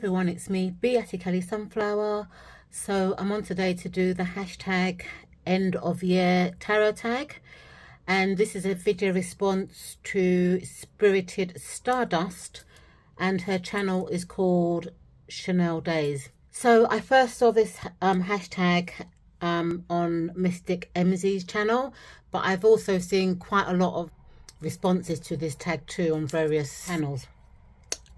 everyone, it's me, Kelly Sunflower. So I'm on today to do the hashtag end of year tarot tag, and this is a video response to Spirited Stardust, and her channel is called Chanel Days. So I first saw this hashtag on Mystic MZ's channel, but I've also seen quite a lot of responses to this tag too on various channels.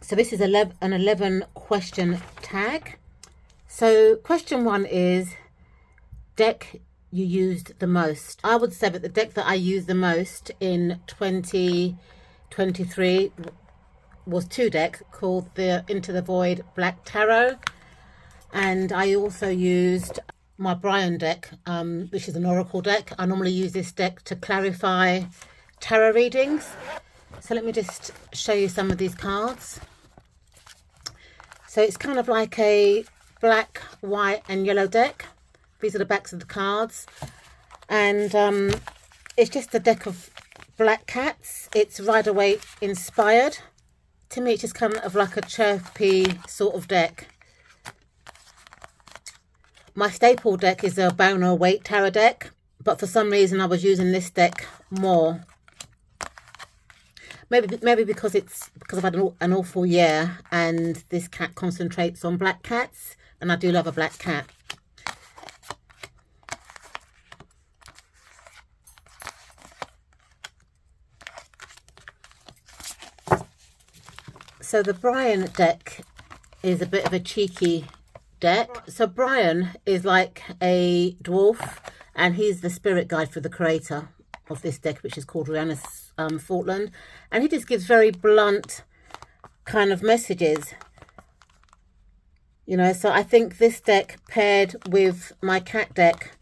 So this is an 11 question tag. So question 1 is deck you used the most. I would say that the deck that I used the most in 2023 was 2 decks called the Into the Void Black Tarot, and I also used my Brian deck, which is an oracle deck. I normally use this deck to clarify tarot readings. So let me just show you some of these cards. So it's kind of like a black, white and yellow deck. These are the backs of the cards. And it's just a deck of black cats. It's Rider-Waite inspired. To me, it's just kind of like a chirpy sort of deck. My staple deck is a Rider-Waite tarot deck, but for some reason I was using this deck more. Maybe because I've had an awful year, and this cat concentrates on black cats, and I do love a black cat. So the Brian deck is a bit of a cheeky deck. So Brian is like a dwarf, and he's the spirit guide for the creator of this deck, which is called Rihanna's Fortland, and he just gives very blunt kind of messages, you know. So I think this deck paired with my cat deck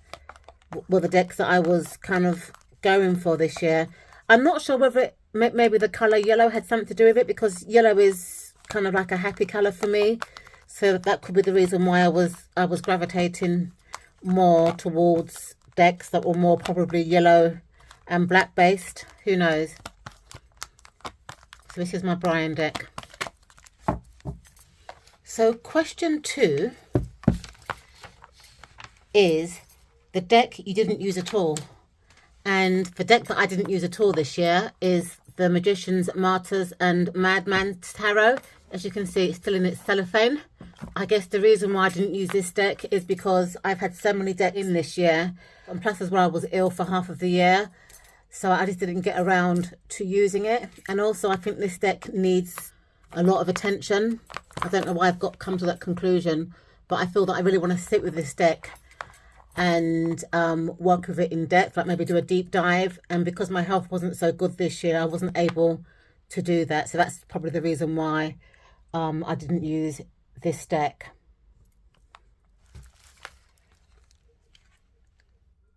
were the decks that I was kind of going for this year. I'm not sure whether maybe the color yellow had something to do with it, because yellow is kind of like a happy color for me, so that could be the reason why I was gravitating more towards decks that were more probably yellow and black based. Who knows? So this is my Brian deck. So question 2 is the deck you didn't use at all. And the deck that I didn't use at all this year is the Magicians, Martyrs and Madman Tarot. As you can see, it's still in its cellophane. I guess the reason why I didn't use this deck is because I've had so many decks in this year, and plus as well I was ill for half of the year. So I just didn't get around to using it. And also I think this deck needs a lot of attention. I don't know why I've come to that conclusion, but I feel that I really want to sit with this deck and work with it in depth, like maybe do a deep dive. And because my health wasn't so good this year, I wasn't able to do that. So that's probably the reason why I didn't use this deck.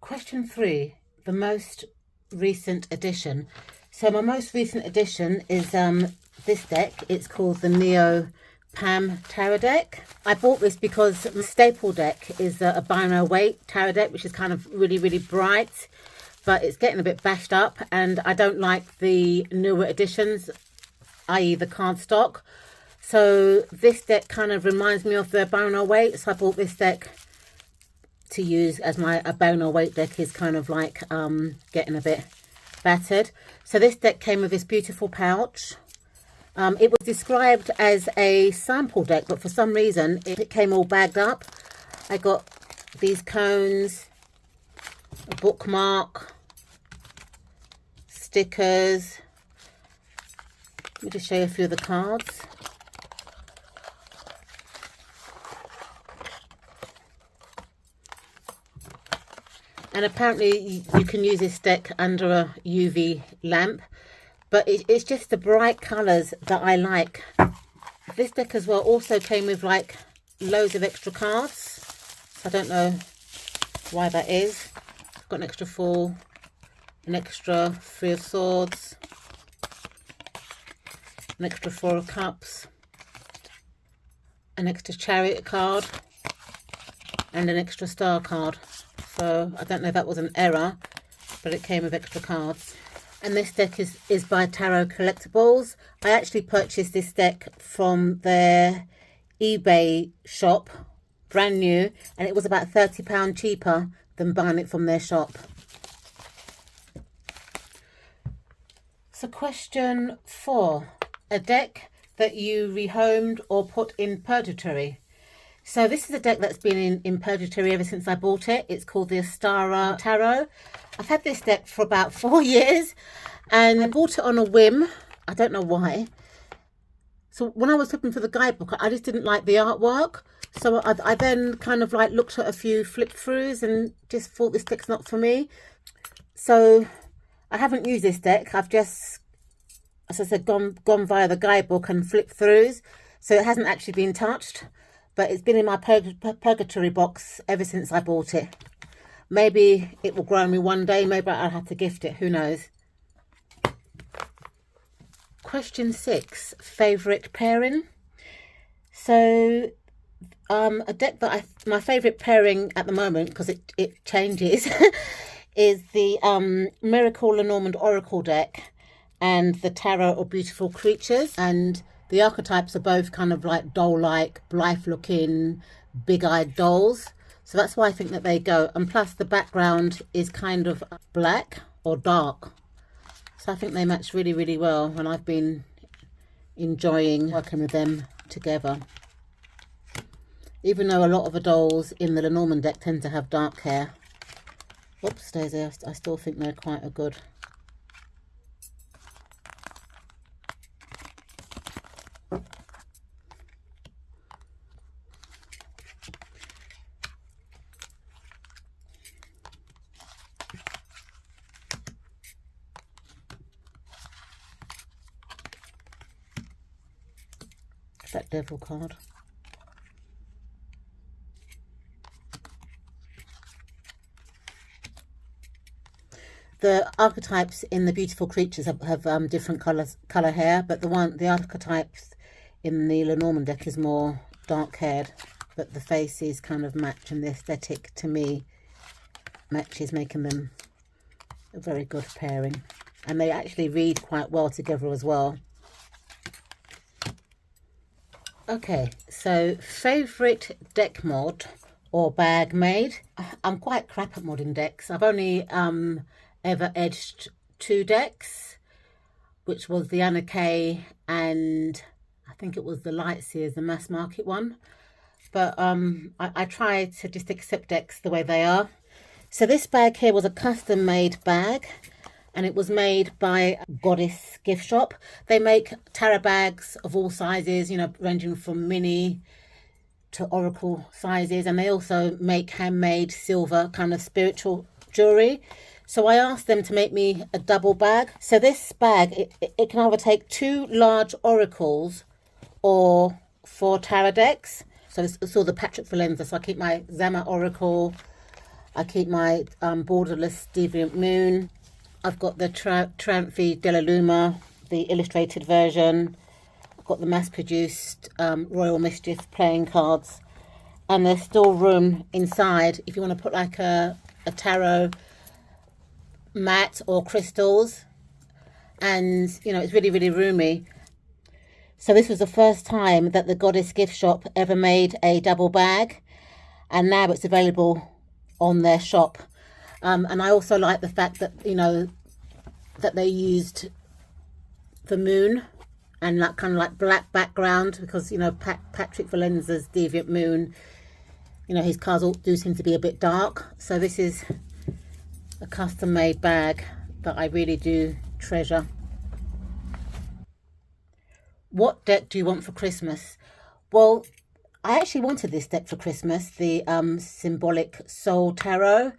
Question 3, the most recent addition. So my most recent addition is this deck. It's called the Neo Pam Tarot deck. I bought this because my staple deck is a Rider-Waite tarot deck, which is kind of really bright, but it's getting a bit bashed up, and I don't like the newer editions, i.e. the cardstock. So this deck kind of reminds me of the Rider-Waite, so I bought this deck to use as my Rider-Waite deck is kind of like getting a bit battered. So this deck came with this beautiful pouch. It was described as a sample deck, but for some reason it came all bagged up. I got these cones, a bookmark, stickers. Let me just show you a few of the cards. And apparently you can use this deck under a UV lamp, but it's just the bright colours that I like. This deck as well also came with like loads of extra cards. So I don't know why that is. I've got an extra 4, an extra 3 of Swords, an extra 4 of Cups, an extra Chariot card, and an extra Star card. So I don't know if that was an error, but it came with extra cards. And this deck is by Tarot Collectibles. I actually purchased this deck from their eBay shop, brand new, and it was about £30 cheaper than buying it from their shop. So question 4, a deck that you rehomed or put in purgatory. So this is a deck that's been in purgatory ever since I bought it. It's called the Astara Tarot. I've had this deck for about 4 years and I bought it on a whim. I don't know why. So when I was looking for the guidebook, I just didn't like the artwork. So I then kind of like looked at a few flip throughs and just thought this deck's not for me. So I haven't used this deck. I've just, as I said, gone via the guidebook and flipped throughs. So it hasn't actually been touched. But it's been in my purgatory box ever since I bought it. Maybe it will grow on me one day. Maybe I'll have to gift it. Who knows? Question 6. Favourite pairing. So, a deck that my favourite pairing at the moment, because it changes, is the Miracle Lenormand Oracle deck and the Tarot of Beautiful Creatures. And the archetypes are both kind of like doll-like, blithe-looking, big-eyed dolls. So that's why I think that they go. And plus the background is kind of black or dark. So I think they match really, really well. And I've been enjoying working with them together. Even though a lot of the dolls in the Lenormand deck tend to have dark hair. Oops, Daisy, I still think they're quite a good. That devil card. The archetypes in the Beautiful Creatures have different colour hair, but the archetypes in the Lenormand deck is more dark haired, but the faces kind of match, and the aesthetic to me matches, making them a very good pairing. And they actually read quite well together as well. Okay, so favourite deck mod or bag made. I'm quite crap at modding decks. I've only ever edged 2 decks, which was the Anna Kay and I think it was the Lightseers, the mass market one. But I try to just accept decks the way they are. So this bag here was a custom made bag. And it was made by Goddess Gift Shop. They make tarot bags of all sizes, you know, ranging from mini to oracle sizes. And they also make handmade silver kind of spiritual jewellery. So I asked them to make me a double bag. So this bag, it can either take 2 large oracles or 4 tarot decks. So it's all the Patrick Valenza. So I keep my Zama Oracle. I keep my Borderless Deviant Moon. I've got the Tranfi della Luma, the illustrated version. I've got the mass-produced Royal Mischief playing cards. And there's still room inside if you want to put like a tarot mat or crystals. And, you know, it's really, really roomy. So this was the first time that the Goddess Gift Shop ever made a double bag. And now it's available on their shop. And I also like the fact that, you know, that they used the moon and that kind of like black background, because, you know, Patrick Valenza's Deviant Moon, you know, his cards all do seem to be a bit dark. So this is a custom made bag that I really do treasure. What deck do you want for Christmas? Well, I actually wanted this deck for Christmas, the Symbolic Soul Tarot.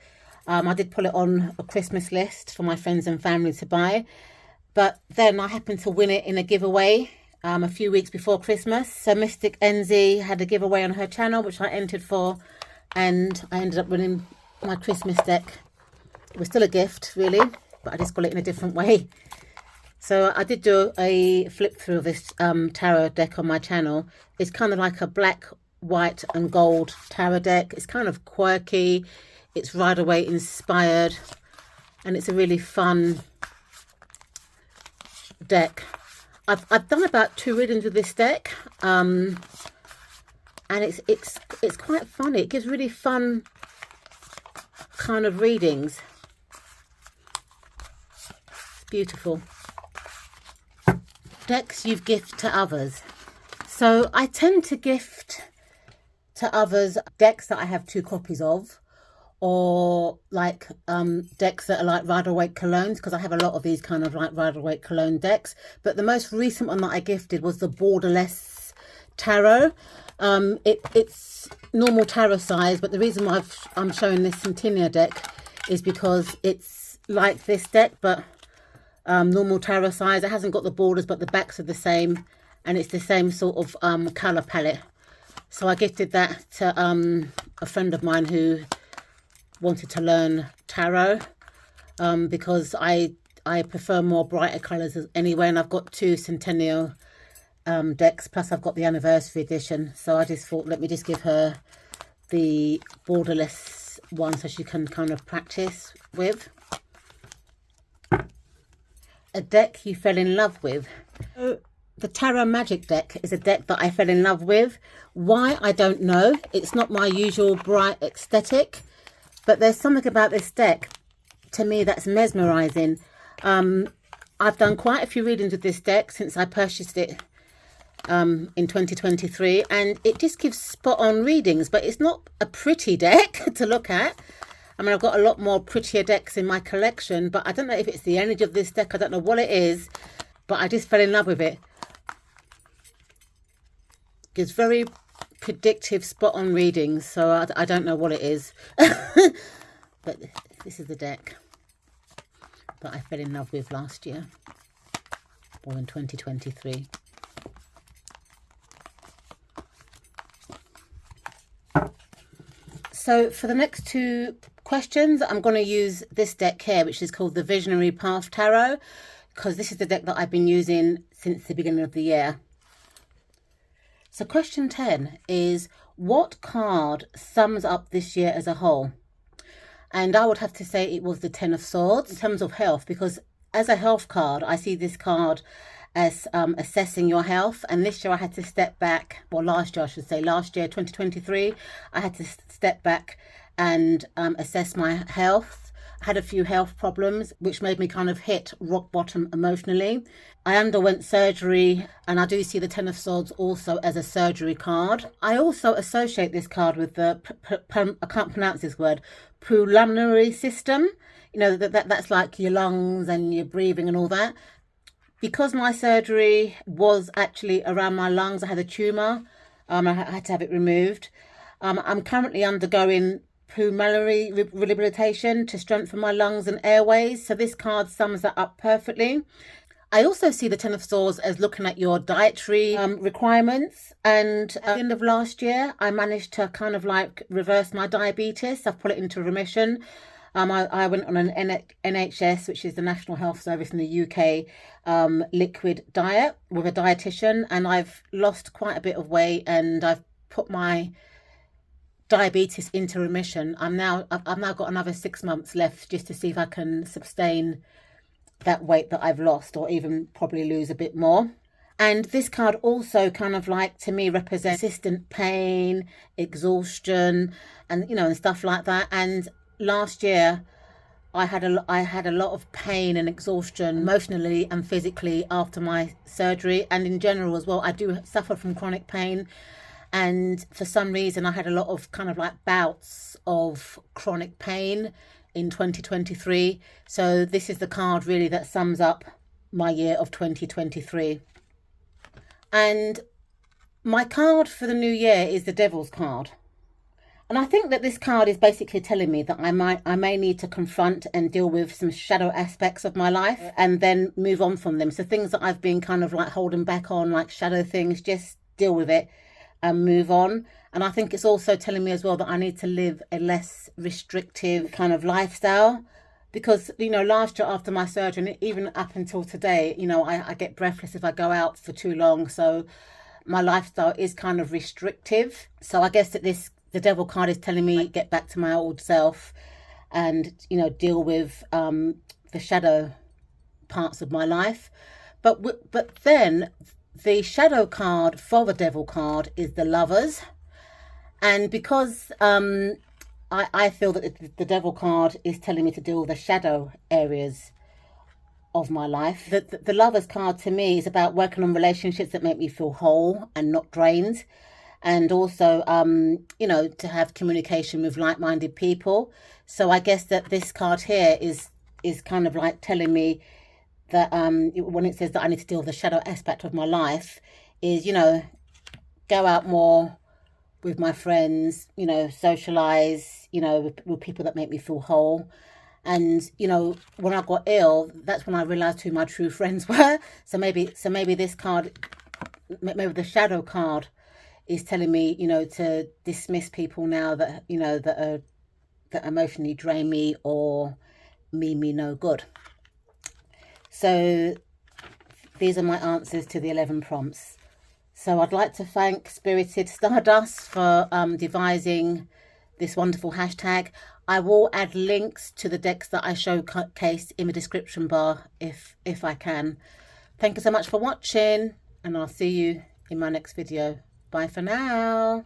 I did put it on a Christmas list for my friends and family to buy. But then I happened to win it in a giveaway a few weeks before Christmas. So Mystic Enzy had a giveaway on her channel, which I entered for. And I ended up winning my Christmas deck. It was still a gift, really, but I just got it in a different way. So I did do a flip through of this tarot deck on my channel. It's kind of like a black, white and gold tarot deck. It's kind of quirky. It's Rider-Waite inspired, and it's a really fun deck. I've done about 2 readings with this deck. and it's quite funny. It gives really fun kind of readings. It's beautiful. Decks you've gifted to others. So I tend to gift to others decks that I have 2 copies of, or like decks that are like Rider-Waite colognes, because I have a lot of these kind of like Rider-Waite cologne decks. But the most recent one that I gifted was the Borderless Tarot. It's normal tarot size, but the reason why I'm showing this Centennial deck is because it's like this deck, but normal tarot size. It hasn't got the borders, but the backs are the same, and it's the same sort of colour palette. So I gifted that to a friend of mine who wanted to learn tarot, because I prefer more brighter colours anyway, and I've got 2 Centennial decks, plus I've got the anniversary edition. So I just thought, let me just give her the borderless one so she can kind of practice with. A deck you fell in love with. The Tarot Magic deck is a deck that I fell in love with. Why, I don't know. It's not my usual bright aesthetic, but there's something about this deck to me that's mesmerising. I've done quite a few readings with this deck since I purchased it in 2023, and it just gives spot on readings, but it's not a pretty deck to look at. I mean, I've got a lot more prettier decks in my collection, but I don't know if it's the energy of this deck. I don't know what it is, but I just fell in love with it. Gives very predictive, spot-on readings, so I don't know what it is. But this is the deck that I fell in love with last year, or in 2023. So for the next 2 questions, I'm going to use this deck here, which is called the Visionary Path Tarot, because this is the deck that I've been using since the beginning of the year. So question 10 is, what card sums up this year as a whole? And I would have to say it was the 10 of Swords in terms of health, because as a health card, I see this card as assessing your health. And this year I had to step back, well, last year I should say, last year 2023, I had to step back and assess my health. I had a few health problems which made me kind of hit rock bottom emotionally. I underwent surgery, and I do see the 10 of Swords also as a surgery card. I also associate this card with the I can't pronounce this word, pulmonary system. You know, that's like your lungs and your breathing and all that. Because my surgery was actually around my lungs, I had a tumour. I had to have it removed. I'm currently undergoing pulmonary rehabilitation to strengthen my lungs and airways. So this card sums that up perfectly. I also see the 10 of Swords as looking at your dietary requirements. And at the end of last year, I managed to kind of like reverse my diabetes. I've put it into remission. I went on an NHS, which is the National Health Service in the UK, liquid diet with a dietitian, and I've lost quite a bit of weight, and I've put my diabetes into remission. I've now got another 6 months left just to see if I can sustain that weight that I've lost, or even probably lose a bit more. And this card also kind of like, to me, represents persistent pain, exhaustion, and and stuff like that. And last year I had a lot of pain and exhaustion emotionally and physically after my surgery, and in general as well. I do suffer from chronic pain, and for some reason I had a lot of kind of like bouts of chronic pain in 2023. So this is the card really that sums up my year of 2023. And my card for the new year is the Devil's card. And I think that this card is basically telling me that I may need to confront and deal with some shadow aspects of my life and then move on from them. So things that I've been kind of like holding back on, like shadow things, just deal with it and move on. And I think it's also telling me as well that I need to live a less restrictive kind of lifestyle, because, last year after my surgery, and even up until today, I get breathless if I go out for too long. So my lifestyle is kind of restrictive. So I guess that the Devil card is telling me get back to my old self and, deal with the shadow parts of my life. But then the shadow card for the Devil card is the Lovers. And because I feel that the devil card is telling me to deal with the shadow areas of my life. The Lovers card to me is about working on relationships that make me feel whole and not drained. And also, you know, to have communication with like-minded people. So I guess that this card here is kind of like telling me that when it says that I need to deal with the shadow aspect of my life, is, you know, go out more with my friends, you know, socialize, you know, with people that make me feel whole. And, you know, when I got ill, that's when I realized who my true friends were. So maybe this card, maybe the shadow card, is telling me, you know, to dismiss people now that, you know, that emotionally drain me or mean me no good. So these are my answers to the 11 prompts. So I'd like to thank Spirited Stardust for devising this wonderful hashtag. I will add links to the decks that I showcased in the description bar if I can. Thank you so much for watching, and I'll see you in my next video. Bye for now.